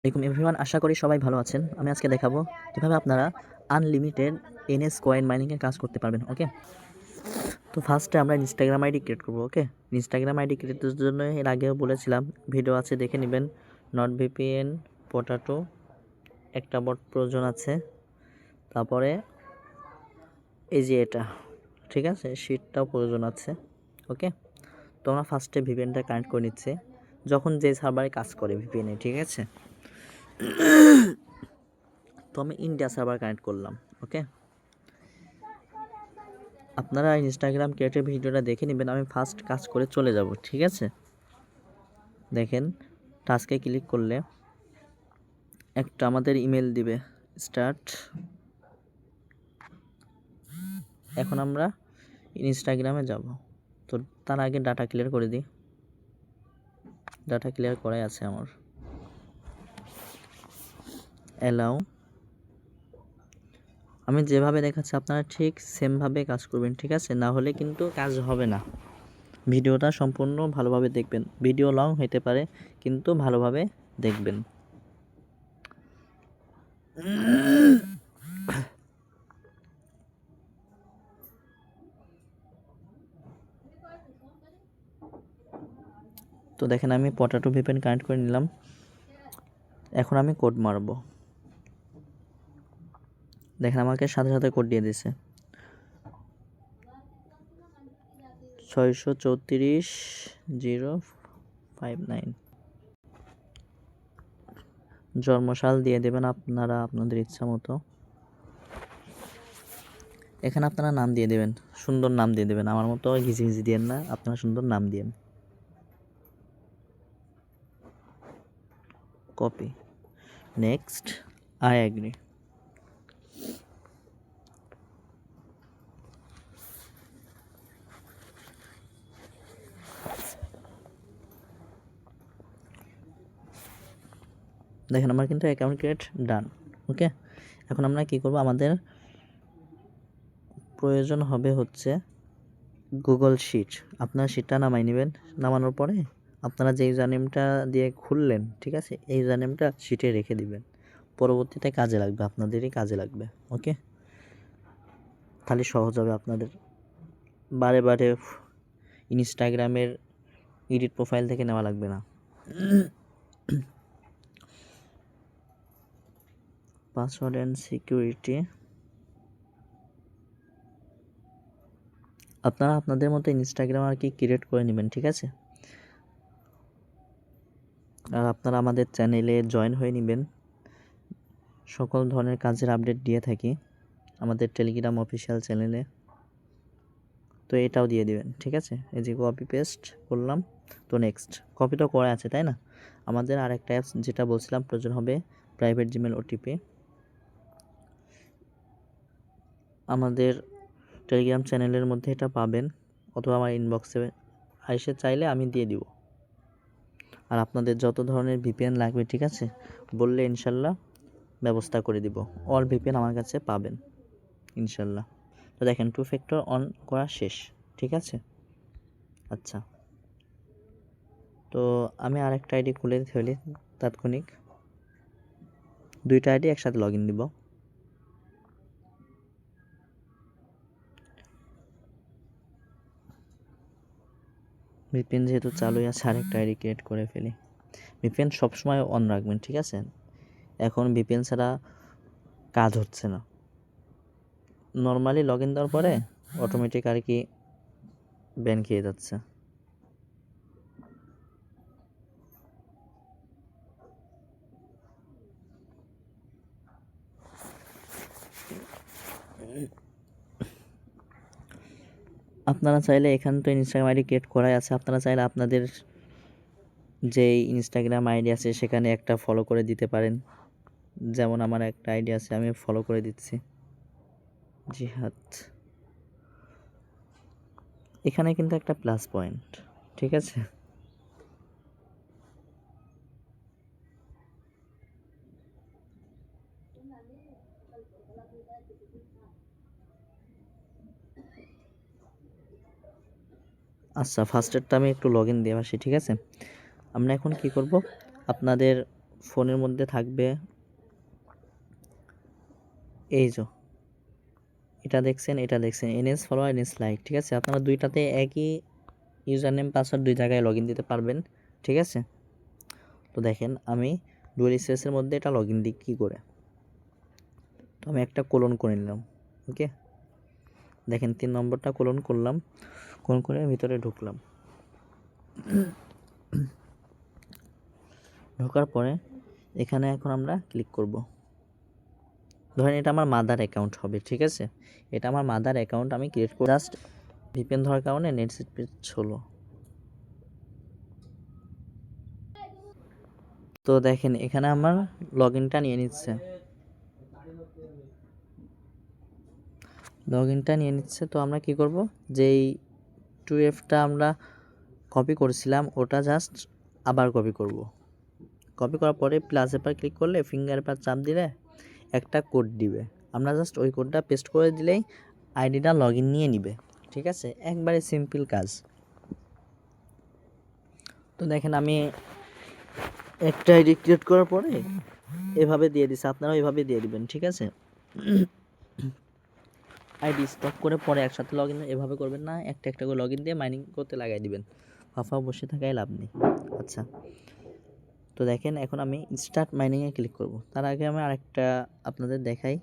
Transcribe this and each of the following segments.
আসসালামু আলাইকুম এভরিওয়ান, আশা করি সবাই ভালো আছেন। আমি আজকে দেখাবো কিভাবে আপনারা আনলিমিটেড এনএস কয়েন মাইনিং এর কাজ করতে পারবেন। ওকে, তো ফার্স্টে আমরা ইনস্টাগ্রাম আইডি ক্রিয়েট করব। ওকে, ইনস্টাগ্রাম আইডি ক্রিয়েটের জন্য এর আগেও বলেছিলাম, ভিডিও আছে দেখে নেবেন। নট ভিপিএন, পটাটো, একটা বট প্রয়োজন আছে, তারপরে এই যে এটা, ঠিক আছে, শিটটাও প্রয়োজন আছে। ওকে, তো আমরা ফার্স্টে ভিপিএনটা কানেক্ট করে নিচ্ছে যখন যে সার্ভারে কাজ করে ভিপিএনে, ঠিক আছে। তো আমি ইন্ডিয়া সার্ভার কানেক্ট করলাম। ওকে, আপনারা ইনস্টাগ্রাম ক্রিয়েটের ভিডিওটা দেখে নেবেন, আমি ফার্স্ট কাজ করে চলে যাব, ঠিক আছে। দেখেন, টাস্কে ক্লিক করলে একটা আমাদের ইমেল দিবে, স্টার্ট। এখন আমরা ইনস্টাগ্রামে যাব, তো তার আগে ডাটা ক্লিয়ার করে দিই। ডাটা ক্লিয়ার করাই আছে আমার। অ্যালাউ, আমি যেভাবে দেখাচ্ছি আপনারা ঠিক সেমভাবে কাজ করবেন, ঠিক আছে, না হলে কিন্তু কাজ হবে না। ভিডিওটা সম্পূর্ণ ভালোভাবে দেখবেন, ভিডিও লং হতে পারে কিন্তু ভালোভাবে দেখবেন। তো দেখেন, আমি পটাটো ভিপিএন কানেক্ট করে নিলাম। এখন আমি কোড মারবো। দেখেন, আমাকে সাথে সাথে কোড দিয়ে দিছে 634.059। জন্মসাল দিয়ে দেবেন আপনারা আপনাদের ইচ্ছা মতো। এখানে আপনারা নাম দিয়ে দেবেন, সুন্দর নাম দিয়ে দেবেন, আমার মতো ঘিজি ঘিজি দিয়েন না, আপনারা সুন্দর নাম দিয়েন। Copy, next, I agree. দেখেন, আমার কিন্তু অ্যাকাউন্ট ক্রিয়েট ডান। ওকে, এখন আমরা কি করব, আমাদের প্রয়োজন হবে হচ্ছে গুগল শিট। আপনারা শিটটা নামাই নেবেন, নামানোর পরে আপনারা যে ইউজার নেমটা দিয়ে খুললেন, ঠিক আছে, এই ইউজার নেমটা শিটে রেখে দিবেন, পরবর্তীতে কাজে লাগবে, আপনাদেরই কাজে লাগবে। ওকে, তাহলে সহজ হবে আপনাদের, বারে বারে ইনস্টাগ্রামের এডিট প্রোফাইল থেকে নেওয়া লাগবে না। পাসওয়ার্ড অ্যান্ড সিকিউরিটি আপনারা আপনাদের মতো ইনস্টাগ্রাম আর কি ক্রিয়েট করে নেবেন, ঠিক আছে। আর আপনারা আমাদের চ্যানেলে জয়েন হয়ে নেবেন, সকল ধরনের কাজের আপডেট দিয়ে থাকি আমাদের টেলিগ্রাম অফিসিয়াল চ্যানেলে। তো এটাও দিয়ে দিবেন, ঠিক আছে। এই যে কপি পেস্ট করলাম। তো নেক্সট, কপি তো করা আছে তাই না। আমাদের আরেকটা অ্যাপস যেটা বলছিলাম প্রয়োজন হবে, প্রাইভেট জিমেল ওটিপি। আমাদের টেলিগ্রাম চ্যানেলের মধ্যে এটা পাবেন, অথবা আমার ইনবক্সে এসে চাইলে আমি দিয়ে দিব। আর আপনাদের যত ধরনের ভিপিএন লাগবে, ঠিক আছে, বললে ইনশাল্লাহ ব্যবস্থা করে দিব। অল ভিপিএন আমার কাছে পাবেন ইনশাল্লাহ। তো দেখেন, 2 ফ্যাক্টর অন করা শেষ, ঠিক আছে। আচ্ছা, তো আমি আরেকটা আইডি খুলে ফেলি তাৎক্ষণিক, দুইটা আইডি একসাথে লগ ইন দিব। ভিপিএন যেহেতু চালুই আছে, আরেকটা আইডি ক্রিয়েট করে ফেলি। ভিপিএন সবসময় অন রাখবেন, ঠিক আছে। এখন ভিপিএন ছাড়া কাজ হচ্ছে না। নর্মালি লগ ইন দেওয়ার পরে অটোমেটিক আর কি ব্যান খেয়ে যাচ্ছে। আপনারা চাইলে, এখানে তো ইনস্টাগ্রাম আইডি ক্রিয়েট করাই আছে, আপনারা চাইলে আপনাদের যেই ইনস্টাগ্রাম আইডি আছে সেখানে একটা ফলো করে দিতে পারেন। যেমন আমার একটা আইডি আছে, আমি ফলো করে দিচ্ছি, জিহাদ। এখানে কিন্তু একটা প্লাস পয়েন্ট, ঠিক আছে। আচ্ছা, ফার্স্টেরটা আমি একটু লগ ইন দিয়ে আসি, ঠিক আছে। আমরা এখন কি করব, আপনাদের ফোনের মধ্যে থাকবে এই যে এটা দেখছেন এনএস ফলোয়ার এনএস লাইক, ঠিক আছে। আপনারা দুইটাতে একই ইউজার নেম পাসওয়ার্ড দুই জায়গায় লগ ইন দিতে পারবেন, ঠিক আছে। তো দেখেন আমি ডুয়েল স্পেসের মধ্যে এটা লগ ইন দিই কী করে। তো আমি একটা কোলন করে নিলাম, ওকে। দেখেন 3 নম্বরটা কোলন করলাম, কোলন করে ভিতরে ঢুকলাম। ঢোকার পরে এখানে এখন আমরা ক্লিক করব। ধরেন এটা আমার মাদার অ্যাকাউন্ট হবে, ঠিক আছে। এটা আমার মাদার অ্যাকাউন্ট আমি ক্রিয়েট করে জাস্ট ভিপিএন ধরার কারণে নেট স্পিড হলো। তো দেখেন এখানে আমার লগ ইনটা নিয়ে নিচ্ছে, তো আমরা কি করব, যেই 2Fটা আমরা কপি করেছিলাম ওটা জাস্ট আবার কপি করব। কপি করার পরে প্লাসে পর ক্লিক করলে ফিঙ্গার পর চাপ দিলে একটা কোড দিবে, আমরা জাস্ট ওই কোডটা পেস্ট করে দিলেই আইডিটা লগ ইন নিয়ে নিবে, ঠিক আছে। একবারে সিম্পল কাজ। তো দেখেন আমি একটা আইডি ক্রিয়েট করার পরে এভাবে দিয়ে দিছে, আপনারাও এভাবে দিয়ে দিবেন, ঠিক আছে। আইডি স্টপ করে পরে একসাথে লগ ইন এভাবে করবেন না, একটা একটা করে লগ ইন দিয়ে মাইনিং করতে লাগাই দিবেন, ফাফা বসে থাকায় লাভ নেই। আচ্ছা, তো দেখেন এখন আমি স্টার্ট মাইনিংয়ে ক্লিক করব। তার আগে আমি আরেকটা আপনাদের দেখাই,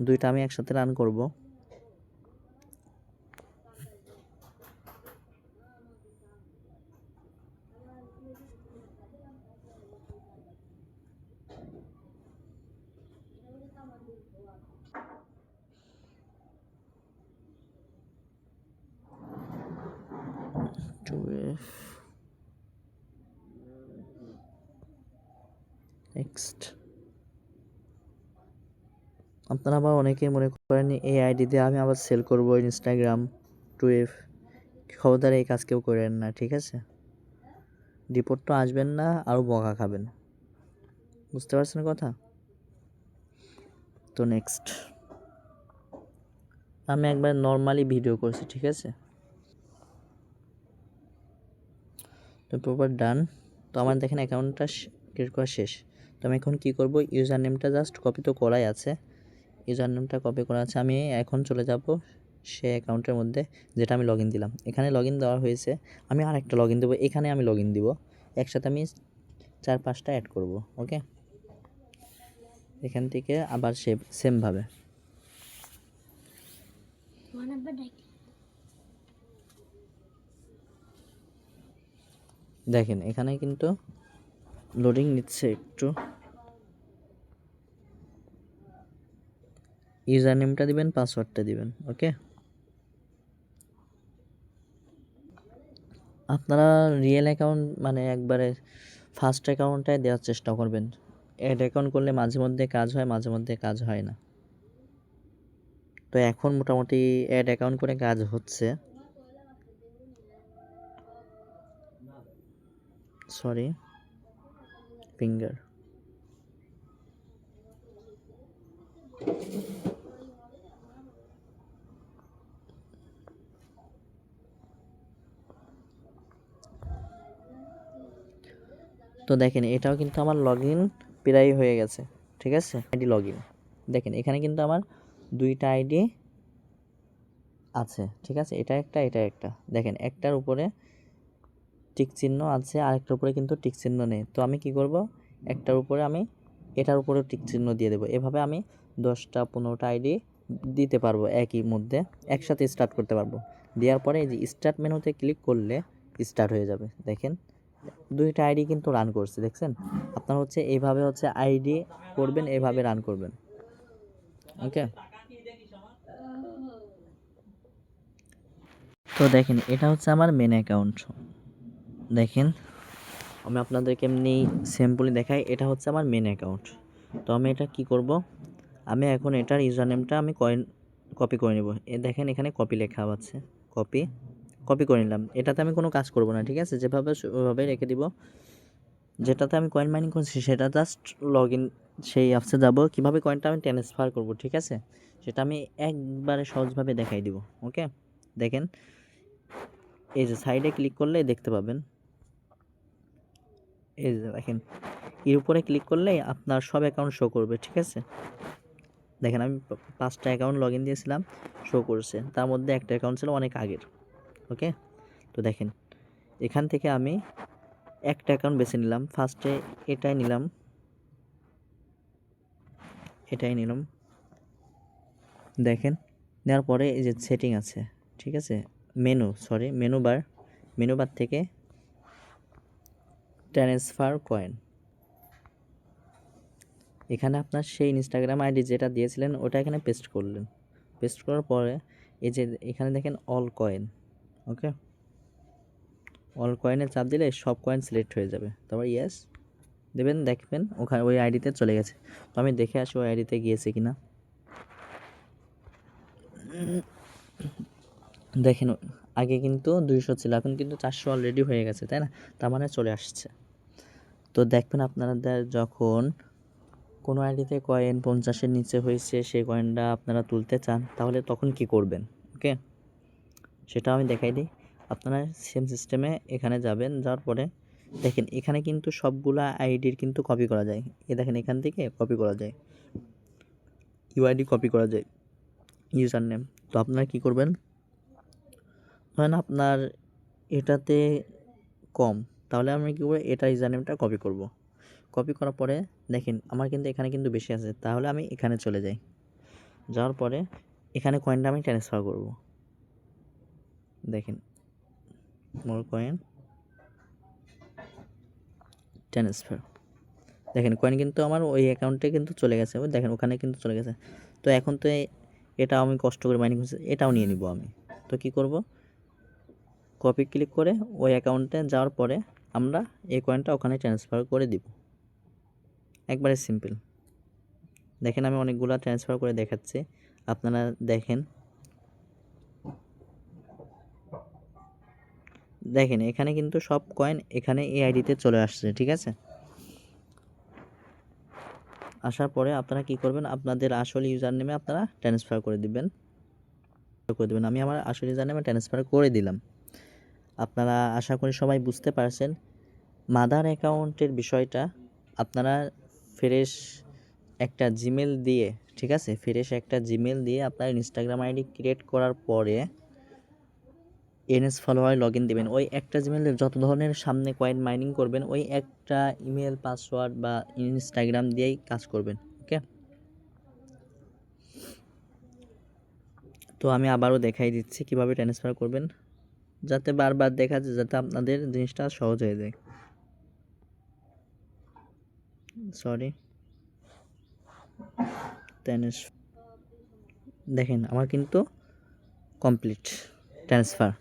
দুইটা আমি একসাথে রান করব। নেক্সট, আপনারা আবার অনেকেই মনে করেন এই আইডি দিয়ে আমি আবার সেল করব ইনস্টাগ্রাম 2F, খবরদার এই কাজ কেউ করেন না, ঠিক আছে। রিপোর্ট তো আসবেন না, আরও বকা খাবেন, বুঝতে পারছেন কথা। তো নেক্সট, আমি একবার নর্মালি ভিডিও করছি, ঠিক আছে। তো প্রপার ডান। তো আমার দেখেন অ্যাকাউন্টটা ক্রিয়েট করা শেষ। তো আমি এখন কী করব, ইউজার নেমটা জাস্ট কপি তো করাই আছে, ইউজার নেমটা কপি করা আছে। আমি এখন চলে যাব সে অ্যাকাউন্টের মধ্যে যেটা আমি লগ ইন দিলাম, এখানে লগ ইন দেওয়া হয়েছে। আমি আরেকটা লগ ইন দেবো, এখানে আমি লগ ইন দিব, একসাথে আমি 4-5টা অ্যাড করব, ওকে। এখান থেকে আবার সেমভাবে দেখেন এখানে কিন্তু লোডিং নিচ্ছে একটু। ইউজার নেমটা দিবেন, পাসওয়ার্ডটা দিবেন, ওকে। আপনারা রিয়েল অ্যাকাউন্ট মানে একবারে ফার্স্ট অ্যাকাউন্টটাই দেওয়ার চেষ্টা করবেন। অ্যাড অ্যাকাউন্ট করলে মাঝে মধ্যে কাজ হয়, মাঝে মধ্যে কাজ হয় না। তো এখন মোটামুটি অ্যাড অ্যাকাউন্ট করে কাজ হচ্ছে, সরি ফিঙ্গার। তো দেখেন এটাও কিন্তু আমার লগ ইন প্রায় হয়ে গেছে, ঠিক আছে। আইডি লগ ইন দেখেন এখানে কিন্তু আমার দুইটা আইডি আছে, ঠিক আছে। এটা একটা দেখেন একটার উপরে টিক চিহ্ন আছে, আরেকটার উপরে কিন্তু টিক চিহ্ন নেই। তো আমি কি করব, একটার উপরে আমি এটার উপরে টিক চিহ্ন দিয়ে দেবো। এভাবে আমি 10টা-15টা আইডি দিতে পারবো, একই মধ্যে একসাথে স্টার্ট করতে পারবো। দেওয়ার পরে এই যে স্টার্ট মেনুতে ক্লিক করলে স্টার্ট হয়ে যাবে। দেখেন দুইটা আইডি কিন্তু রান করছে, দেখছেন। আপনার হচ্ছে এইভাবে হচ্ছে আইডি করবেন, এইভাবে রান করবেন, ওকে। তো দেখেন এটা হচ্ছে আমার মেন অ্যাকাউন্ট। দেখেন আমি আপনাদেরকে এমনি সিম্পলি দেখাই, এটা হচ্ছে আমার মেন অ্যাকাউন্ট। তো আমি এটা কি করব, আমি এখন এটার ইউজার নেমটা আমি কপি করে নেব। দেখেন এখানে কপি লেখা আছে, কপি করে নিলাম। এটাতে আমি কোনো কাজ করব না, ঠিক আছে। যেভাবে ওইভাবে রেখে দিব। যেটাতে আমি কয়েন মাইনিং করছি সেটা জাস্ট লগ ইন সেই অ্যাপসে যাব, কীভাবে কয়েনটা আমি ট্রান্সফার করব, ঠিক আছে। সেটা আমি একবারে সহজভাবে দেখাই দিব, ওকে। দেখেন এই যে সাইডে ক্লিক করলে দেখতে পাবেন, এই যে দেখেন এর উপরে ক্লিক করলেই আপনার সব অ্যাকাউন্ট শো করবে, ঠিক আছে? দেখেন আমি 5টা অ্যাকাউন্ট লগ ইন দিয়েছিলাম, শো করছে। তার মধ্যে একটা অ্যাকাউন্ট ছিল অনেক আগের, ওকে? তো দেখেন এখান থেকে আমি একটা অ্যাকাউন্ট বেছে নিলাম। ফার্স্টে এটাই নিলাম, দেখেন নেওয়ার পরে এই যে সেটিং আছে, ঠিক আছে? মেনু বার থেকে ট্রান্সফার কয়েন, এখানে আপনার সেই ইনস্টাগ্রাম আইডি যেটা দিয়েছিলেন ওটা এখানে পেস্ট করলেন। পেস্ট করার পরে এই যে এখানে দেখেন অল কয়েন, ওকে? অল কয়েনে চাপ দিলে সব কয়েন সিলেক্ট হয়ে যাবে। তারপর ইয়েস দেবেন, দেখবেন ওখানে ওই আইডিতে চলে গেছে। তো আমি দেখে আসি ওই আইডিতে গিয়েছে কিনা। দেখেন আগে কিন্তু 200 ছিল, এখন কিন্তু 400 অলরেডি হয়ে গেছে, তাই না? তার মানে চলে আসছে। তো দেখবেন আপনাদের যখন কোনো আইডিতে কয়েন 50-এর নিচে হয়েছে, সেই কয়েনটা আপনারা তুলতে চান, তাহলে তখন কি করবেন, ওকে? সেটা আমি দেখাই দিই। আপনারা সেম সিস্টেমে এখানে যাবেন, যাওয়ার পরে দেখেন এখানে কিন্তু সবগুলা আইডির কিন্তু কপি করা যায়। দেখেন এখান থেকে কপি করা যায়, ইউআইডি কপি করা যায়, ইউজার নেম। তো আপনারা কি করবেন, ধরেন আপনার এটাতে কম, তাহলে আমি কী করবো, এটা ইউজার নেমটা কপি করব। কপি করার পরে দেখেন আমার কিন্তু এখানে কিন্তু বেশি আছে, তাহলে আমি এখানে চলে যাই। যাওয়ার পরে এখানে কয়েনটা আমি ট্রান্সফার করব। দেখেন মোর কয়েন ট্রান্সফার, দেখেন কয়েন কিন্তু আমার ওই অ্যাকাউন্টে কিন্তু চলে গেছে, ওই দেখেন ওখানে কিন্তু চলে গেছে। তো এখন তো এটা আমি কষ্ট করে মাইনিং করছি, এটাও নিয়ে নিব আমি। তো কি করব, কপি ক্লিক করে ওই অ্যাকাউন্টে যাওয়ার পরে আমরা এই কয়েনটা ওখানে ট্রান্সফার করে দিব, একবারে সিম্পল। দেখেন আমি অনেকগুলো ট্রান্সফার করে দেখাচ্ছি, আপনারা দেখেন। দেখেন এখানে কিন্তু সব কয়েন এখানে এই আইডিতে চলে আসছে, ঠিক আছে? আসার পরে আপনারা কি করবেন, আপনাদের আসল ইউজার নেমে আপনারা ট্রান্সফার করে দিবেন। আমি আমার আসল ইউজার নেমে ট্রান্সফার করে দিলাম। আপনারা আশা করি সবাই বুঝতে পারছেন মাদার অ্যাকাউন্টের বিষয়টা। আপনারা ফ্রেশ একটা জিমেল দিয়ে, ঠিক আছে, ফ্রেশ একটা জিমেল দিয়ে আপনার ইনস্টাগ্রাম আইডি ক্রিয়েট করার পরে এনএস ফলোয়ার লগ ইন দেবেন। ওই একটা জিমেলে যত ধরনের সামনে কয়েন মাইনিং করবেন, ওই একটা ইমেল পাসওয়ার্ড বা ইনস্টাগ্রাম দিয়েই কাজ করবেন, ওকে? তো আমি আবারও দেখাই দিচ্ছি কিভাবে ট্রান্সফার করবেন, যাতে বারবার দেখা যায়, যাতে আপনাদের জিনিসটা সহজ হয়ে যায়। সরি, দেখেন আমার কিন্তু কমপ্লিট ট্রান্সফার।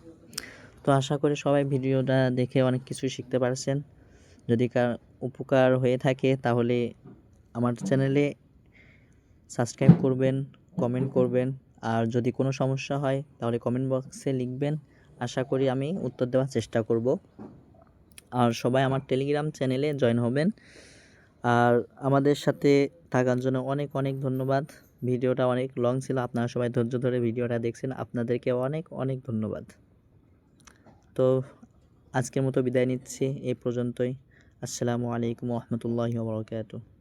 তো আশা করি সবাই ভিডিওটা দেখে অনেক কিছু শিখতে পারছেন। যদি কার উপকার হয়ে থাকে তাহলে আমার চ্যানেলে সাবস্ক্রাইব করবেন, কমেন্ট করবেন। আর যদি কোনো সমস্যা হয় তাহলে কমেন্ট বক্সে লিখবেন, আশা করি আমি উত্তর দেওয়ার চেষ্টা করব। আর সবাই আমার টেলিগ্রাম চ্যানেলে জয়েন হবেন। আর আমাদের সাথে থাকার জন্য অনেক অনেক ধন্যবাদ। ভিডিওটা অনেক লং ছিল, আপনারা সবাই ধৈর্য ধরে ভিডিওটা দেখছেন, আপনাদেরকে অনেক অনেক ধন্যবাদ। তো আজকের মতো বিদায় নিচ্ছি এই পর্যন্তই। আসসালামু আলাইকুম ওয়া রাহমাতুল্লাহি ওয়া বারাকাতুহু।